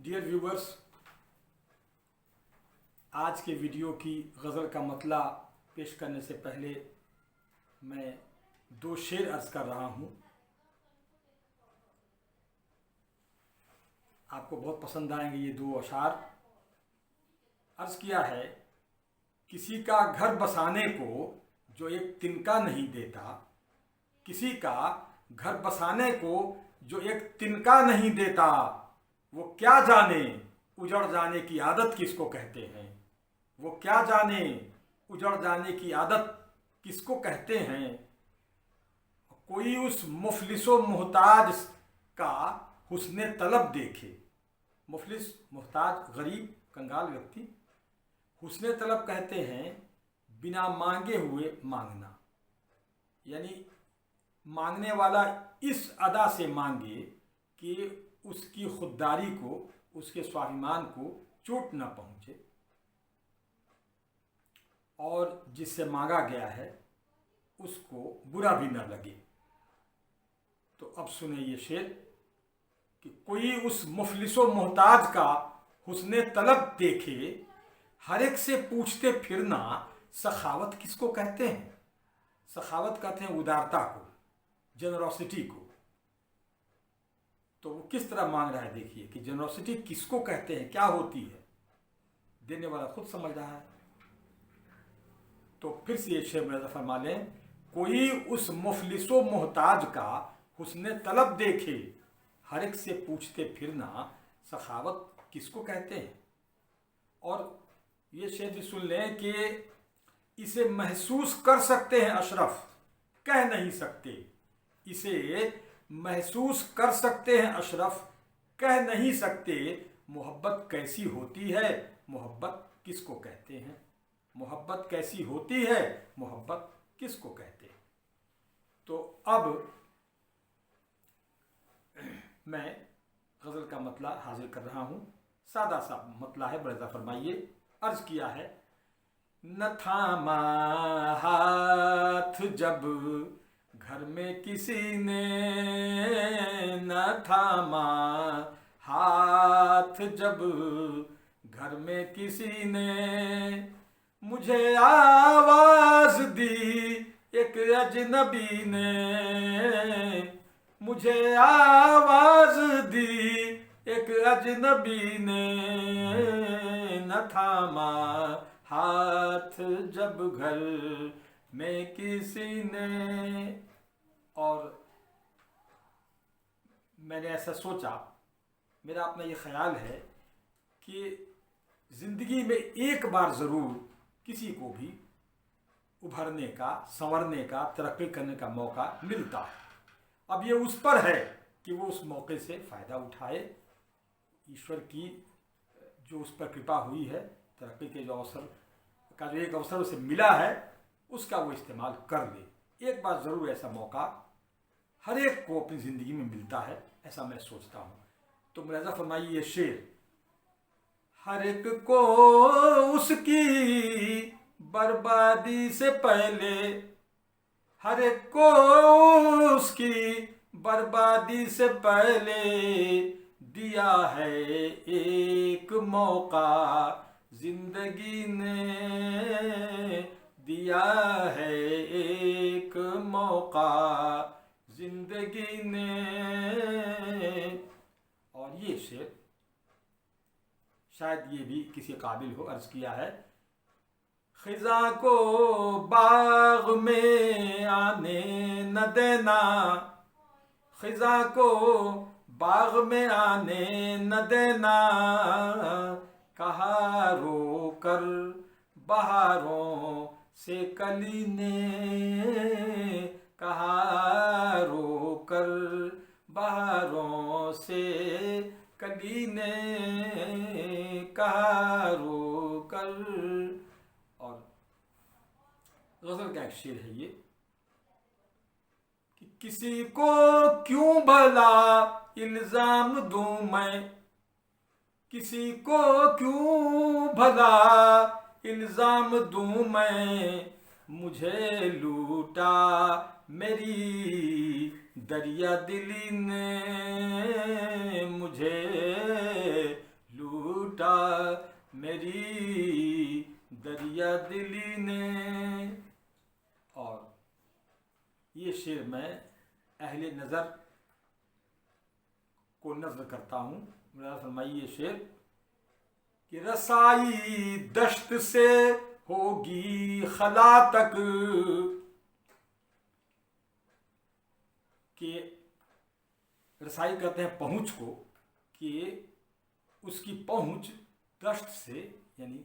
Dear viewers, आज के video की गज़ल का मतला पेश करने से पहले मैं दो शेर अर्ज़ कर रहा हूँ। आपको बहुत पसंद आएंगे ये दो अशार। अर्ज़ किया है, किसी का घर बसाने को जो एक तिनका नहीं देता, किसी का घर बसाने को जो एक तिनका नहीं देता, वो क्या जाने उजड़ जाने की आदत किसको कहते हैं। वो क्या जाने उजड़ जाने की आदत किसको कहते हैं। कोई उस मुफलिसो मोहताज का हुस्ने तलब देखे। मुफलिस मोहताज गरीब कंगाल व्यक्ति, हुस्ने तलब कहते हैं बिना मांगे हुए मांगना, यानी मांगने वाला इस अदा से मांगे कि उसकी खुददारी को, उसके स्वाभिमान को चोट न पहुंचे, और जिससे मांगा गया है उसको बुरा भी न लगे। तो अब सुने ये शेर कि कोई उस मुफलिसो मोहताज का हुस्ने तलब देखे, हर एक से पूछते फिरना सखावत किसको कहते हैं। सखावत कहते हैं उदारता को, जेनरोसिटी को। तो वो किस तरह मांग रहा है, देखिए कि जेनरोसिटी किसको कहते हैं, क्या होती है। देने वाला खुद समझ रहा है। तो फिर से ये शेर मुलाज़ा फरमा लें, कोई उस मुफलिसो मोहताज का हुस्ने तलब देखे, हर एक से पूछते फिरना सखावत किसको कहते हैं। और ये शेर भी सुन लें कि इसे महसूस कर सकते हैं अशरफ, कह नहीं सकते। इसे महसूस कर सकते हैं अशरफ, कह नहीं सकते। मोहब्बत कैसी होती है, मोहब्बत किसको कहते हैं। मोहब्बत कैसी होती है, मोहब्बत किसको कहते हैं। तो अब मैं गज़ल का मतला हाजिर कर रहा हूँ। सादा सा मतला है, बड़ा फरमाइए। अर्ज किया है, न थामा हाथ जब घर में किसी ने, न थामा हाथ जब घर में किसी ने, मुझे आवाज दी एक अजनबी ने, मुझे आवाज दी एक अजनबी ने, न थामा हाथ जब घर में किसी ने। और मैंने ऐसा सोचा, मेरा अपना ये ख्याल है कि ज़िंदगी में एक बार ज़रूर किसी को भी उभरने का, संवरने का, तरक्की करने का मौका मिलता है। अब ये उस पर है कि वो उस मौके से फ़ायदा उठाए। ईश्वर की जो उस पर कृपा हुई है, तरक्की के जो अवसर का जो एक अवसर उसे मिला है, उसका वो इस्तेमाल कर ले। एक बार ज़रूर ऐसा मौका हर एक को अपनी ज़िंदगी में मिलता है, ऐसा मैं सोचता हूँ। तो मुलाज़ा फरमाइए ये शेर, हर एक को उसकी बर्बादी से पहले, हर एक को उसकी बर्बादी से पहले दिया है एक मौका जिंदगी ने, दिया है एक मौका जिंदगी ने। और ये शेर शायद ये भी किसी काबिल हो। अर्ज किया है, खिज़ा को बाग में आने न देना, खिज़ा को बाग में आने न देना, कहा रो कर बहारों से कली ने, कहा रो कर बहारों से कली ने, कहा रो कर। और गज़ल का एक शेर है ये कि किसी को क्यों भला इल्ज़ाम दूं मैं, किसी को क्यों भला इल्ज़ाम दूं मैं, मुझे लूटा मेरी दरिया दिली ने, मुझे लूटा मेरी दरिया दिली ने। और ये शेर मैं अहले नज़र को नज़र करता हूँ। मेरा फरमाइए ये शेर कि रसाई दश्त से होगी खला तक, कि रसाई कहते हैं पहुँच को, कि उसकी पहुँच दश्त से यानी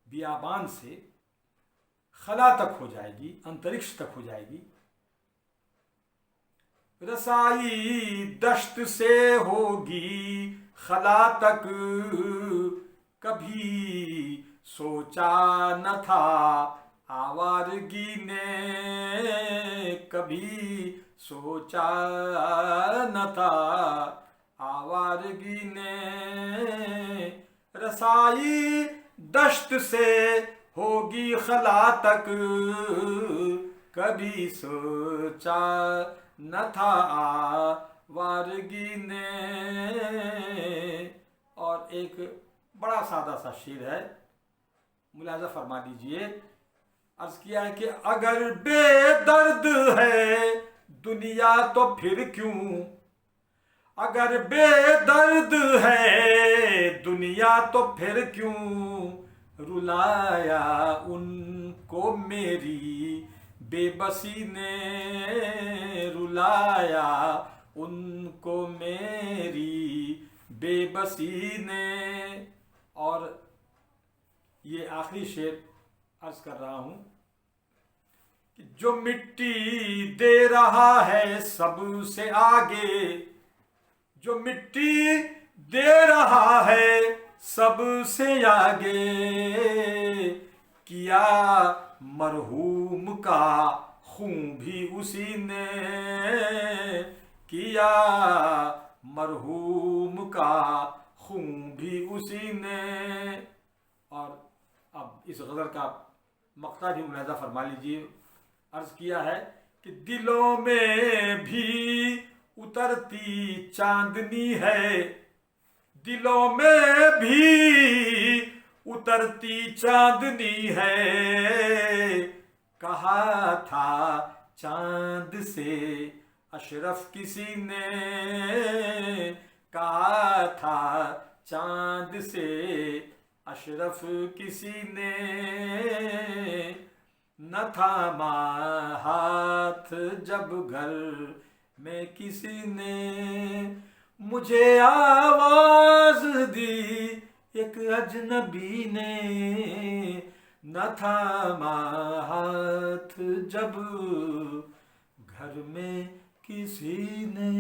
बियाबान से खला तक हो जाएगी, अंतरिक्ष तक हो जाएगी। रसाई दश्त से होगी खला तक, कभी सोचा न था आवारगी ने, कभी सोचा न था आवारगी ने। रसाई दश्त से होगी खला तक, कभी सोचा न था आवारगी ने। और एक बड़ा सादा सा शेर है, मुलाजा फरमा लीजिए। अर्ज किया है कि अगर बेदर्द है दुनिया तो फिर क्यों, अगर बेदर्द है दुनिया तो फिर क्यों, रुलाया उनको मेरी बेबसी ने, रुलाया उनको मेरी बेबसी ने। और ये आखिरी शेर अर्ज कर रहा हूं कि जो मिट्टी दे रहा है सबसे आगे, जो मिट्टी दे रहा है सबसे आगे, किया मरहूम का खून भी उसी ने, किया मरहूम का खून भी उसी ने। और अब इस गज़ल का मक़ता भी मुलाज़ा फरमा लीजिए। अर्ज़ किया है कि दिलों में भी उतरती चांदनी है, दिलों में भी उतरती चांदनी है। कहा था चांद से अशरफ किसी ने, कहा था चांद से अशरफ किसी ने। न थामा हाथ जब घर में किसी ने, मुझे आवाज दी एक अजनबी ने। न थामा हाथ जब घर में किसी ने।